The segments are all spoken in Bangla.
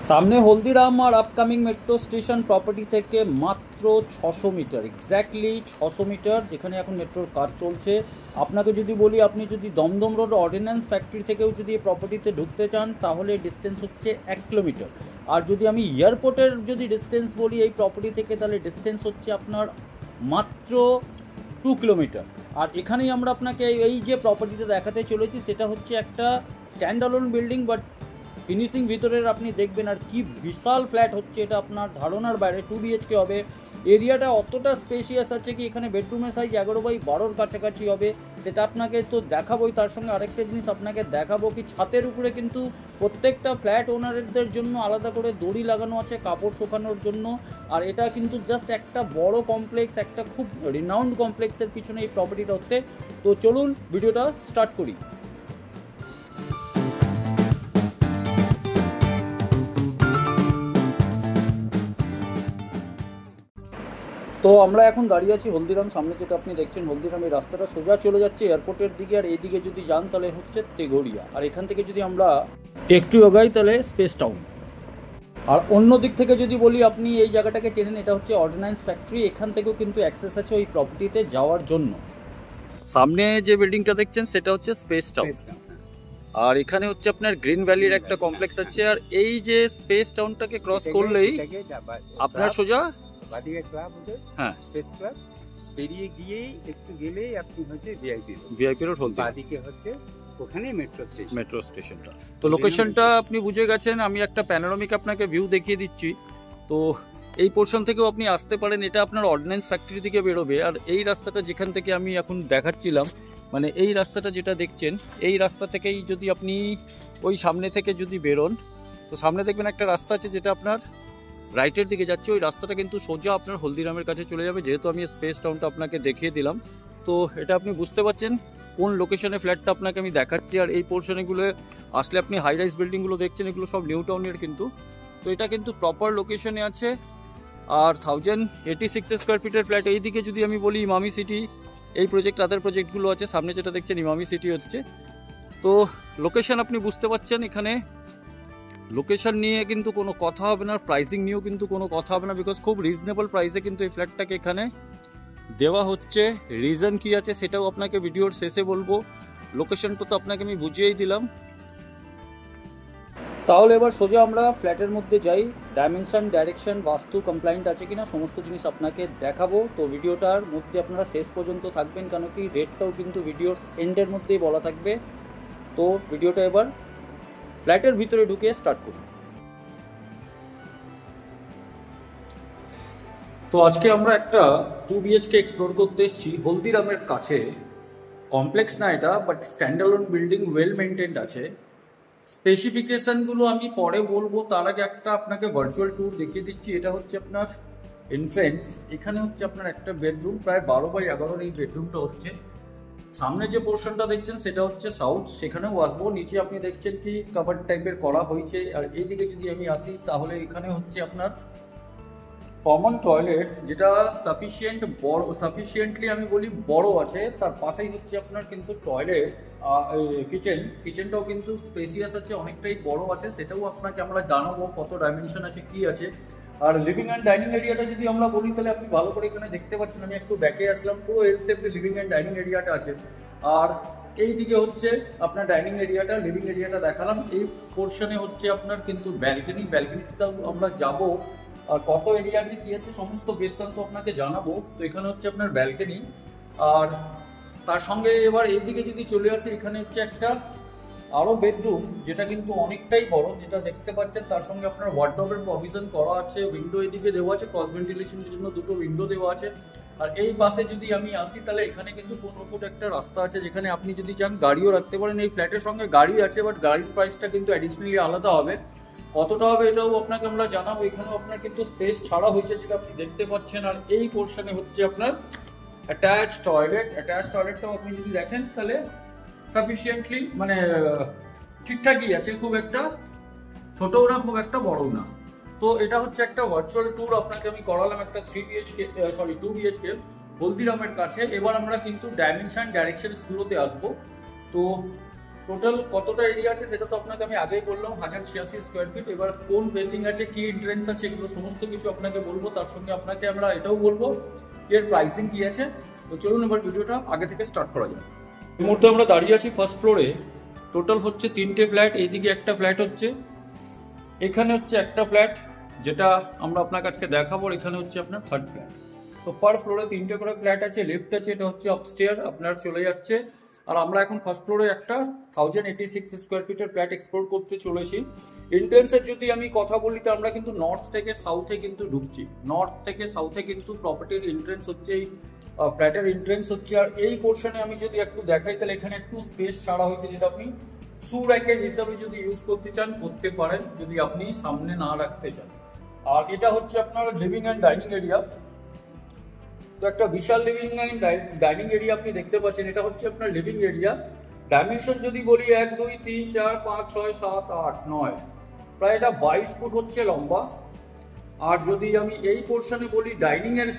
সামনে হলদিরাম আর আপকামিং মেট্রো স্টেশন প্রপার্টি থেকে মাত্র 600 মিটার, এক্স্যাক্টলি 600 মিটার, যেখানে এখন মেট্রোর কাজ চলছে। আপনাকে যদি বলি, আপনি যদি দমদম রোড অর্ডিন্যান্স ফ্যাক্টরি থেকেও যদি এই প্রপার্টিতে ঢুকতে চান, তাহলে ডিস্টেন্স হচ্ছে 1 কিলোমিটার। আর যদি আমি এয়ারপোর্টের যদি ডিস্টেন্স বলি এই প্রপার্টি থেকে, তাহলে ডিস্টেন্স হচ্ছে আপনার মাত্র 2 কিলোমিটার। আর এখানেই আমরা আপনাকে এই যে প্রপার্টিটা দেখাতে চলেছি, সেটা হচ্ছে একটা stand alone building, but finishing ভিতরের আপনি দেখবেন। আর কি বিশাল ফ্ল্যাট হচ্ছে এটা, আপনার ধারণার বাইরে। 2 বিএইচকে হবে। এরিয়াটা অতটা স্পেশিয়াস আছে কি এখানে বেডরুমের সাইজ 11/12 কাছাকাছি হবে। সেটা আপনাকে তো দেখাবোই, তার সঙ্গে আরেকটা জিনিস আপনাকে দেখাবো কি ছাতের উপরে কিন্তু প্রত্যেকটা ফ্ল্যাট ওনারদের জন্য আলাদা করে দড়ি লাগানো আছে কাপড় শুকানোর জন্য। আর এটা কিন্তু জাস্ট একটা বড় কমপ্লেক্স, একটা খুব রিনাউন্ড কমপ্লেক্সের পিছনে এই প্রপার্টিটা হচ্ছে। তো চলুন ভিডিওটা স্টার্ট করি। তো আমরা এখন দাঁড়িয়ে আছি হলদিরাম। সামনে যেটা আপনি দেখছেন হলদিরাম, এই রাস্তাটা সোজা চলে যাচ্ছে এয়ারপোর্টের দিকে। আর এইদিকে যদি যান তাহলে হচ্ছে তেঘড়িয়া। আর এখান থেকে যদি আমরা একটু এগাই তাহলে স্পেস টাউন। আর অন্য দিক থেকে যদি বলি, আপনি এই জায়গাটাকে চেনেন, এটা হচ্ছে অর্ডিন্যান্স ফ্যাক্টরি। এখান থেকেও কিন্তু অ্যাক্সেস আছে ওই প্রপার্টিতে যাওয়ার জন্য। সামনে যে বিল্ডিংটা দেখছেন সেটা হচ্ছে স্পেস টাউন। আর এখানে হচ্ছে আপনার গ্রিন ভ্যালির একটা কমপ্লেক্স আছে। আর এই যে স্পেস টাউনটাকে ক্রস করলেই আপনার সোজা হ্যাঁ স্পেস ক্লাব পেরিয়ে গিয়েই একটু গেলেই আপনি হচ্ছে ভিআইপি রোড হলদিয়া, বাদিকে হচ্ছে ওখানে মেট্রো স্টেশনটা। তো লোকেশনটা আপনি বুঝে গেছেন। আমি একটা প্যানোরামিক আপনাকে ভিউ দেখিয়ে দিচ্ছি। তো এই পোর্শন থেকেও আপনি আসতে পারেন। এটা আপনার অর্ডিন্যান্স ফ্যাক্টরি থেকে বেরোবে। আর এই রাস্তাটা যেখান থেকে আমি এখন দেখাচ্ছিলাম, মানে এই রাস্তাটা যেটা দেখছেন, এই রাস্তা থেকেই যদি আপনি ওই সামনে থেকে যদি বেরোন, তো সামনে দেখবেন একটা রাস্তা আছে যেটা আপনার রাইটের দিকে যাচ্ছে। ওই রাস্তাটা কিন্তু সোজা আপনার হলদিরামের কাছে চলে যাবে। যেহেতু আমি স্পেস টাউনটা আপনাকে দেখিয়ে দিলাম, তো এটা আপনি বুঝতে পারছেন কোন লোকেশনে ফ্ল্যাটটা আপনাকে আমি দেখাচ্ছি। আর এই পোর্শনগুলো আসলে আপনি হাই রাইজ বিল্ডিংগুলো দেখছেন, এগুলো সব নিউ টাউনের কিন্তু। তো এটা কিন্তু প্রপার লোকেশনে আছে। আর 1086 স্কোয়ার ফিটের ফ্ল্যাট। এইদিকে যদি আমি বলি ইমামি সিটি, এই প্রজেক্ট আদার প্রজেক্টগুলো আছে। সামনে যেটা দেখছেন ইমামি সিটি হচ্ছে। তো লোকেশন আপনি বুঝতে পারছেন, এখানে লোকেশন নিয়ে কিন্তু কোনো কথা হবে না, প্রাইসিং নিয়েও কিন্তু কোনো কথা হবে না, বিকজ খুব রিজনেবল প্রাইসে কিন্তু এই ফ্ল্যাটটাকে এখানে দেওয়া হচ্ছে। রিজন কি আছে সেটাও আপনাকে ভিডিওর শেষে বলবো। লোকেশনটা তো আপনাকে আমি বুঝিয়েই দিলাম। তাহলে এবার সোজা আমরা ফ্ল্যাটের মধ্যে যাই। ডাইমেনশন, ডাইরেকশন, বাস্তু কমপ্লায়েন্ট আছে কিনা সমস্ত জিনিস আপনাকে দেখাবো। তো ভিডিওটার মধ্যে আপনারা শেষ পর্যন্ত থাকবেন, কেন কি রেটটাও কিন্তু ভিডিওর এন্ডের মধ্যেই বলা থাকবে। তো ভিডিওটা এবার ফ্ল্যাটের ভিতরে ঢুকে স্টার্ট করুন। তো আজকে আমরা একটা 2 বিএইচকে এক্সপ্লোর করতে এসেছি হলদিরামের কাছে। কমপ্লেক্স না এটা, বাট স্ট্যান্ডঅ্যালোন বিল্ডিং, ওয়েল মেনটেন্ড আছে। স্পেসিফিকেশনগুলো আমি পরে বলবো, তার আগে একটা আপনাকে ভার্চুয়াল ট্যুর দেখিয়ে দিচ্ছি। এটা হচ্ছে আপনার এন্ট্রেন্স। এখানে হচ্ছে আপনার একটা বেডরুম, প্রায় 12/11 এই বেডরুমটা হচ্ছে। সামনে যে পোর্শনটা দেখছেন সেটা হচ্ছে সাউথ, সেখানেও আসবো। নিচে আপনি দেখছেন কি কাভার্ড টাইপের করা হয়েছে। আর এইদিকে যদি আমি আসি, তাহলে এখানে হচ্ছে আপনার কমন টয়লেট, যেটা সাফিসিয়েন্টলি আমি বলি বড় আছে। তার পাশেই হচ্ছে আপনার কিন্তু টয়লেট, কিচেনটাও কিন্তু স্পেসিয়াস আছে, অনেকটাই বড় আছে। সেটাও আপনাকে আমরা জানাবো কত ডাইমেনশন আছে, কি আছে। আর লিভিং অ্যান্ড ডাইনিং এরিয়াটা যদি আমরা বলি, তাহলে আপনি ভালো করে এখানে দেখতে পাচ্ছেন। আমি একটু ব্যাকে আসলাম, পুরো এল শেপে লিভিং অ্যান্ড ডাইনিং এরিয়াটা আছে। আর এই দিকে হচ্ছে আপনার ডাইনিং এরিয়াটা, লিভিং এরিয়াটা দেখালাম। এই পোর্শনে হচ্ছে আপনার কিন্তু ব্যালকনিটাও আমরা যাবো। আর কত এরিয়া আছে, কি আছে, সমস্ত বৃত্তান্ত আপনাকে জানাবো। তো এখানে হচ্ছে আপনার ব্যালকনি। আর তার সঙ্গে এবার এইদিকে যদি চলে আসে, এখানে হচ্ছে একটা আরো বেডরুম, যেটা কিন্তু অনেকটাই বড়, যেটা দেখতে পাচ্ছেন। তার সঙ্গে আপনার ওয়ার্ডরোবের প্রভিশন করা আছে। উইন্ডো এদিকে দেওয়া আছে, ক্রস ভেন্টিলেশনের জন্য 2টো উইন্ডো দেওয়া আছে। আর এই পাশে যদি আমি আসি, তাহলে এখানে কিন্তু 15 ফুট একটা রাস্তা আছে, যেখানে আপনি যদি চান গাড়িও রাখতে পারেন। এই ফ্ল্যাটের সঙ্গে গাড়ি আছে, বাট গাড়ির প্রাইসটা কিন্তু অ্যাডিশনালি আলাদা হবে। কতটা হবে এটাও আপনাকে আমরা জানাবো। এখানেও আপনার কিন্তু স্পেস ছাড়া হয়েছে, যেটা আপনি দেখতে পাচ্ছেন। আর এই পোর্শনে হচ্ছে আপনার অ্যাটাচ টয়লেটটাও আপনি যদি দেখেন, তাহলে সাফিসিয়েন্টলি মানে ঠিকঠাকই আছে, খুব একটা ছোটও না, খুব একটা বড়ও না। তো এটা হচ্ছে একটা ভার্চুয়াল ট্যুর আপনাকে আমি করালাম, একটা 2 বিএইচকে হলদিরামের কাছে। এবার আমরা কিন্তু ডাইমেনশন, ডাইরেকশনস গুলোতে আসবো। তো টোটাল কতটা এরিয়া আছে সেটা তো আপনাকে আমি আগেই বললাম, 1086 স্কোয়ার ফিট। এবার কোন ফেসিং আছে, কি এন্ট্রেন্স আছে, এগুলো সমস্ত কিছু আপনাকে বলবো। তার সঙ্গে আপনাকে আমরা এটাও বলবো এর প্রাইসিং কি আছে। তো চলুন এবার ভিডিওটা আগে থেকে স্টার্ট করা যাক। এই মুহূর্তে আমরা দাঁড়িয়ে আছি ফার্স্ট ফ্লোরে। টোটাল হচ্ছে 3টে ফ্ল্যাট, এইদিকে একটা ফ্ল্যাট হচ্ছে, এখানে হচ্ছে একটা ফ্ল্যাট যেটা আমরা আপনাকে আজকে দেখাবো, এখানে হচ্ছে আপনার থার্ড ফ্ল্যাট। তো পার ফ্লোরে 3টে করে ফ্ল্যাট আছে, লিফট আছে, এটা হচ্ছে আপস্টেয়ার আপনার চলে যাচ্ছে। আর আমরা এখন ফার্স্ট ফ্লোরে একটা 1086 স্কোয়ার ফিটের ফ্ল্যাট এক্সপ্লোর করতে চলেছি। এন্ট্রেন্সের যদি আমি কথা বলি তো আমরা কিন্তু নর্থ থেকে সাউথে কিন্তু ঢুকছি, নর্থ থেকে সাউথে কিন্তু প্রপার্টির এন্ট্রেন্স হচ্ছে, এই ফ্ল্যাটের এন্ট্রেন্স হচ্ছে। আর এই পোর্শনে আমি যদি একটু দেখাই তাহলে এখানে একটু স্পেস ছাড়া হয়েছে, যেটা আপনি শু র্যাকের হিসাবে যদি ইউজ করতে চান করতে পারেন, যদি আপনি সামনে না রাখতে চান। আর এটা হচ্ছে আপনার লিভিং অ্যান্ড ডাইনিং এরিয়া। তো একটা বিশাল লিভিং অ্যান্ড ডাইনিং এরিয়া আপনি দেখতে পাচ্ছেন, এটা হচ্ছে আপনার লিভিং এরিয়া। ডাইমেনশন যদি বলি 1 2 3 4 5 6 7 8 9, প্রায় এটা 22 ফুট হচ্ছে লম্বা। আর যদি আমি এই পোর্শনে বলি ডাইনিং এর,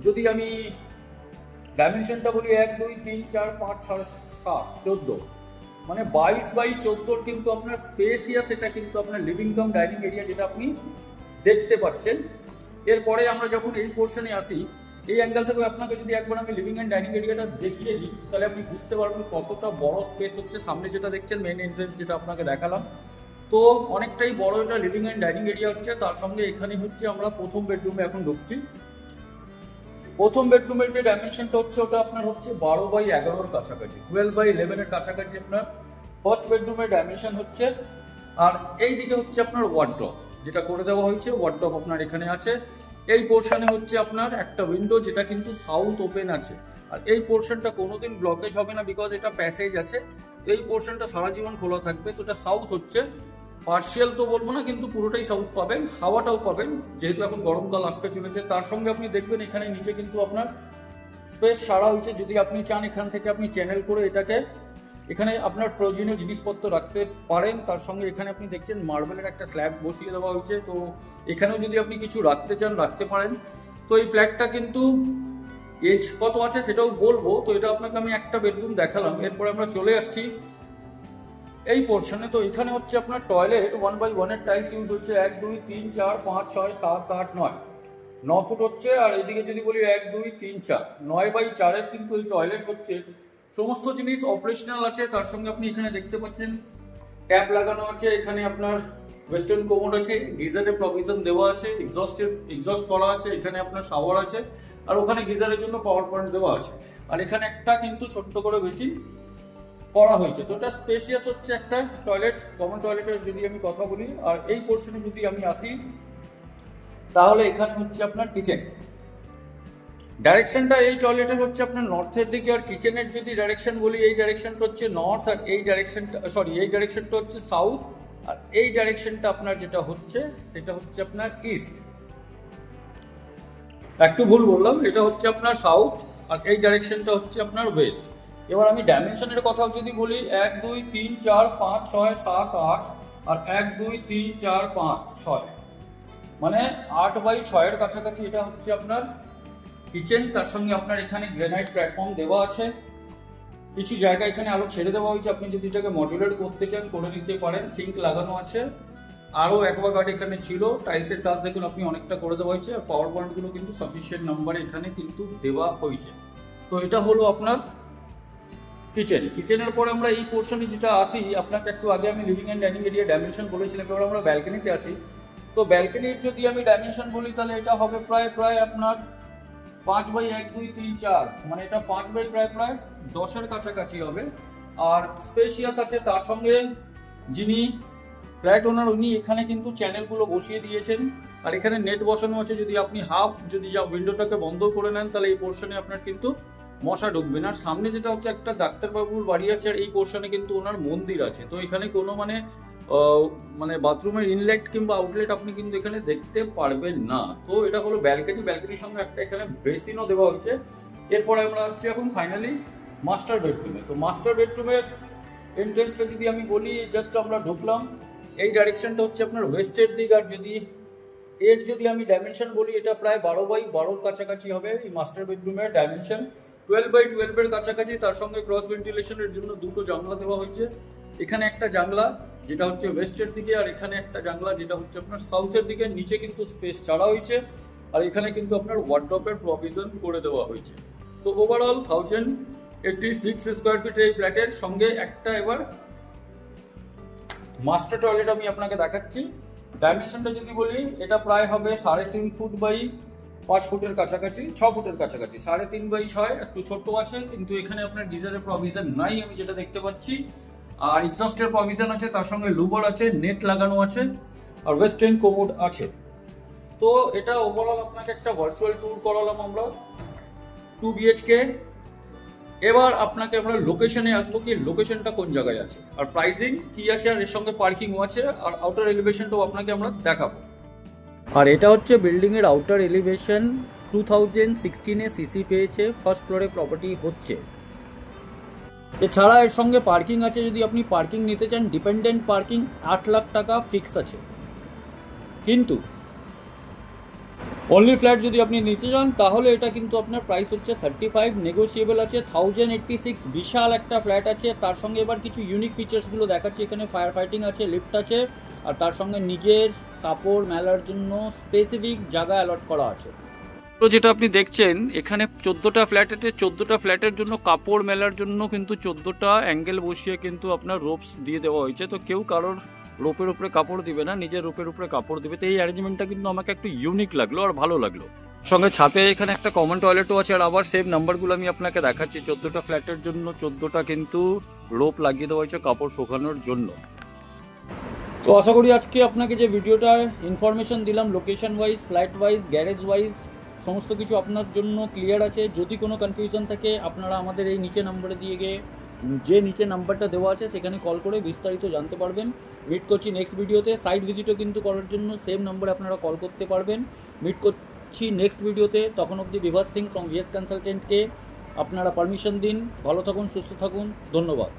যদি আমি ডাইমেনশনটা বলি 1 2 3 4 5 6 7 14, মানে 22 বাই 14 কিন্তু আপনার স্পেসিয়াস, এটা কিন্তু আপনার লিভিং কাম ডাইনিং এরিয়া যেটা আপনি দেখতে পাচ্ছেন। এরপরে আমরা যখন এই পোর্শনে আসি, এই অ্যাঙ্গেল থেকে আপনাকে যদি একবার আমি লিভিং অ্যান্ড ডাইনিং এরিয়াটা দেখিয়ে দিই তাহলে আপনি বুঝতে পারবেন কতটা বড় স্পেস হচ্ছে। সামনে যেটা দেখছেন মেইন এন্ট্রেন্স, যেটা আপনাকে দেখালাম, তো অনেকটাই বড় এটা লিভিং অ্যান্ড ডাইনিং এরিয়া হচ্ছে। তার সঙ্গে এখানে হচ্ছে আমরা প্রথম বেডরুমে এখন ঢুকছি। প্রথম বেডরুমের যে ডাইমেনশনটা হচ্ছে ওটা আপনার হচ্ছে 12 বাই 11 কাছাকাছি, 12 বাই 11 এর কাছাকাছি আপনার ফার্স্ট বেডরুমের ডাইমেনশন হচ্ছে। আর এই দিকে হচ্ছে আপনার ওয়ার্ড্রপ, যেটা করে দেওয়া হয়েছে, ওয়ার্ড্রপ আপনার এখানে আছে। এই পোর্শনে হচ্ছে আপনার একটা উইন্ডো যেটা কিন্তু সাউথ ওপেন আছে। আর এই পোর্শনটা কোনোদিন ব্লকেজ হবে না, বিকজ এটা প্যাসেজ আছে। তো এই পোর্শনটা সারা জীবন খোলা থাকবে। তো এটা সাউথ হচ্ছে, পার্শিয়াল তো বলবো না, কিন্তু পুরোটাই সাউথ পাবেন, হাওয়াটাও পাবেন, যেহেতু এখন গরমকাল আসতে চলেছে। তার সঙ্গে আপনি দেখবেন এখানে নিচে কিন্তু আপনার স্পেস সারা হয়েছে। যদি আপনি চান এখান থেকে আপনি চ্যানেল করে এটাকে, এখানে আপনার প্রয়োজনীয় জিনিসপত্র রাখতে পারেন। তার সঙ্গে এখানে আপনি দেখছেন মার্বেলের একটা স্ল্যাব বসিয়ে দেওয়া হয়েছে, তো এখানেও যদি আপনি কিছু রাখতে চান রাখতে পারেন। তো এই ফ্ল্যাটটা কিন্তু এজ কত আছে সেটাও বলবো। তো এটা আপনাকে আমি একটা বেডরুম দেখালাম, এরপরে আমরা চলে আসছি এই পোর্শনে। তো এখানে হচ্ছে আপনার টয়লেট 1 বাই 1 এর টাইলস ইউজ হচ্ছে, 1 2 3 4 5 6 7 8 9 ফুট হচ্ছে। আর এদিকে যদি বলি 1 2 3 4 9 বাই 4 এর কিন্তু এই টয়লেট হচ্ছে। সমস্ত জিনিস অপারেশনাল আছে। তার সঙ্গে আপনি এখানে দেখতে পাচ্ছেন ট্যাপ লাগানো আছে, এখানে আপনার ওয়েস্টার্ন কোমোড আছে, গিজারের প্রভিশন দেওয়া আছে, এক্সস্ট করা আছে, এখানে আপনার শাওয়ার আছে, আর ওখানে গিজারের জন্য পাওয়ার পয়েন্ট দেওয়া আছে। আর এখানে একটা কিন্তু ছোট্ট করে বেশি করা হয়েছে। তো এটা স্পেশিয়াস হচ্ছে একটা টয়লেট, কমন টয়লেটের যদি আমি কথা বলি। আর এই পোর্শনে যদি আমি আসি তাহলে এখানে হচ্ছে আপনার কিচেন। ডাইরেকশনটা এই টয়লেটের হচ্ছে আপনার নর্থের দিকে। আর কিচেনের যদি ডাইরেকশন বলি, এই ডাইরেকশনটা হচ্ছে নর্থ, আর এই ডাইরেকশনটা হচ্ছে সাউথ। আর এই ডাইরেকশনটা আপনার যেটা হচ্ছে সেটা হচ্ছে আপনার ইস্ট। একটু ভুল বললাম, এটা হচ্ছে আপনার সাউথ, আর এই ডাইরেকশনটা হচ্ছে আপনার ওয়েস্ট। এবার আমি ডাইমেনশনের কথাও যদি বলি 1 2 3 4 5 6 7 8, আর 1 2 3 4 5 6, মানে 8 বাই 6 এর কাছাকাছি এটা হচ্ছে আপনার কিচেন। তার সঙ্গে আপনার এখানে গ্রানাইট প্ল্যাটফর্ম দেওয়া আছে, কিছু জায়গা এখানে আরো ছেড়ে দেওয়া হয়েছে, আপনি যদি এটাকে মডুলার করতে চান করে নিতে পারেন। সিঙ্ক লাগানো আছে, আরো অ্যাকোয়াগার্ড এখানে ছিল, টাইলসের কাজ দেখুন আপনি অনেকটা করে দেওয়া হয়েছে। আর পাওয়ার পয়েন্ট গুলো কিন্তু সাফিসিয়েন্ট নাম্বারে এখানে কিন্তু দেওয়া হয়েছে। তো এটা হলো আপনার কিচেন। কিচেনের পরে আমরা এই পোর্শনে যেটা আসি, আপনাকে একটু আগে আমি living and dining area dimension বলেছিলাম, এবার আমরা ব্যালকনিতে আসি। তো ব্যালকনির যদি আমি ডাইমেনশন বলি তাহলে এটা হবে প্রায় আপনার 5 বাই 1 2 3 4, মানে এটা 5 বাই প্রায় 10 এর কাছাকাছি হবে। আর স্পেশিয়াস আছে। তার সঙ্গে যিনি ফ্ল্যাট ওনার উনি এখানে কিন্তু চ্যানেলগুলো বসিয়ে দিয়েছেন। আর এখানে নেট বসানো আছে, যদি আপনি যদি উইন্ডোটাকে বন্ধ করে নেন তাহলে এই পোর্শনে আপনার কিন্তু মশা ঢুকবে না। আর সামনে যেটা হচ্ছে একটা ডাক্তারবাবুর বাড়ি আছে, আর এই পোর্শনে কিন্তু ওনার মন্দির আছে। তো এখানে কোনো মানে বাথরুমের ইনলেট কিংবা আউটলেট আপনি কিন্তু এখানে দেখতে পারবেন না। তো এটা হলো ব্যালকনি। ব্যালকনির সঙ্গে একটা এখানে বেসিনও দেওয়া হয়েছে। এরপরে আমরা আসছি এখন ফাইনালি মাস্টার বেডরুমে। তো মাস্টার বেডরুমের এন্ট্রেন্সটা যদি আমি বলি, জাস্ট আমরা ঢুকলাম, এই ডাইরেকশনটা হচ্ছে আপনার ওয়েস্টের দিক। আর যদি আমি ডাইমেনশন বলি, এটা প্রায় 12 বাই 12 কাছাকাছি হবে এই মাস্টার বেডরুমের ডাইমেনশন। 12x12 এর কাছাকাছি, তার সঙ্গে ক্রস ভেন্টিলেশনের জন্য দুটো জানলা দেওয়া হয়েছে। এখানে একটা জানলা যেটা হচ্ছে ওয়েস্টের দিকে, আর এখানে একটা জানলা যেটা হচ্ছে আপনার সাউথের দিকে। নিচে কিন্তু স্পেস ছাড়া হয়েছে, আর এখানে কিন্তু আপনার ওয়ার্ডরোবের প্রভিশন করে দেওয়া হয়েছে। তো ওভারঅল 1086 স্কোয়ার ফিট এই ফ্ল্যাটের সঙ্গে একটা এবার মাস্টার টয়লেট আমি আপনাকে দেখাচ্ছি। ডাইমেনশনটা যদি বলি, এটা প্রায় হবে 3.5 ফুট বাই 5 ফুটের কাছাকাছি, 6 ফুটের কাছাকাছি। 3.5 বাই 6 একটু ছোট আছে, কিন্তু এখানে আপনার গিজারের প্রভিশন নাই আমি যেটা দেখতে পাচ্ছি। আর এক্সস্টের প্রভিশন আছে, তার সঙ্গে লুবার আছে, নেট লাগানো আছে, আর ওয়েস্টার্ন কোমোড আছে। তো এটা ওভারঅল আপনাকে একটা ভার্চুয়াল ট্যুর করালাম আমরা 2 BHK। এবার আপনাকে আমরা লোকেশনে আসবো, কি লোকেশনটা কোন জায়গায় আছে আর প্রাইসিং কি আছে, আর এর সঙ্গে পার্কিংও আছে, আর আউটার এলিভেশনটাও আপনাকে আমরা দেখাবো। আর এটা হচ্ছে বিল্ডিং এর আউটার এলিভেশন। 2016 এ সিসি পেয়েছে, ফার্স্ট ফ্লোরে প্রপার্টি হচ্ছে। এছাড়া এর সঙ্গে পার্কিং আছে, যদি আপনি পার্কিং নিতে চান ডিপেন্ডেন্ট পার্কিং 8 লাখ টাকা ফিক্স আছে। কিন্তু অনলি ফ্ল্যাট যদি আপনি নিতে চান তাহলে এটা কিন্তু আপনার প্রাইস হচ্ছে 35, নেগোসিয়েবল আছে। 1086 বিশাল একটা ফ্ল্যাট আছে। তার সঙ্গে এবার কিছু ইউনিক ফিচার্সগুলো দেখাচ্ছি। এখানে ফায়ার ফাইটিং আছে, লিফট আছে, আর তার সঙ্গে নিজের কাপড় মেলার জন্য স্পেসিফিক জায়গা অ্যালট করা আছে। তো যেটা আপনি দেখছেন এখানে 14টা ফ্ল্যাট আছে, 14টা ফ্ল্যাটের জন্য কাপড় মেলার জন্য কিন্তু 14টা অ্যাঙ্গেল বসিয়ে কিন্তু আপনার রোপস দিয়ে দেওয়া হয়েছে। তো কেউ কারোর রোপের উপরে কাপড় দিবে না, নিজের রোপের উপরে কাপড় দিবে। তো এই অ্যারেঞ্জমেন্টটা কিন্তু আমাকে একটু ইউনিক লাগলো আর ভালো লাগলো। সঙ্গে ছাদে এখানে একটা কমন টয়লেটও আছে। আর আবার সেম নাম্বারগুলো আমি আপনাকে দেখাচ্ছি। 14টা ফ্ল্যাটের জন্য 14টা কিন্তু রোপ লাগিয়ে দেওয়া হয়েছে কাপড় শুকানোর জন্য। তো আশা করি আজকে আপনাকে যে ভিডিওটা ইনফরমেশন দিলাম, location wise, flat wise, garage wise সমস্ত কিছু আপনার জন্য ক্লিয়ার আছে। যদি কোনো কনফিউশন থাকে আপনারা আমাদের এই নিচে নাম্বারে দিয়ে গিয়ে, যে নিচে নাম্বারটা দেওয়া আছে সেখানে কল করে বিস্তারিত জানতে পারবেন। মিট করছি নেক্সট ভিডিওতে। সাইট ভিজিটও কিন্তু করার জন্য সেম নম্বরে আপনারা কল করতে পারবেন। মিট করছি নেক্সট ভিডিওতে। তখন অবধি বিভাস সিং ফ্রম ভিএস কনসালটেন্টকে আপনারা পারমিশন দিন। ভালো থাকুন, সুস্থ থাকুন, ধন্যবাদ।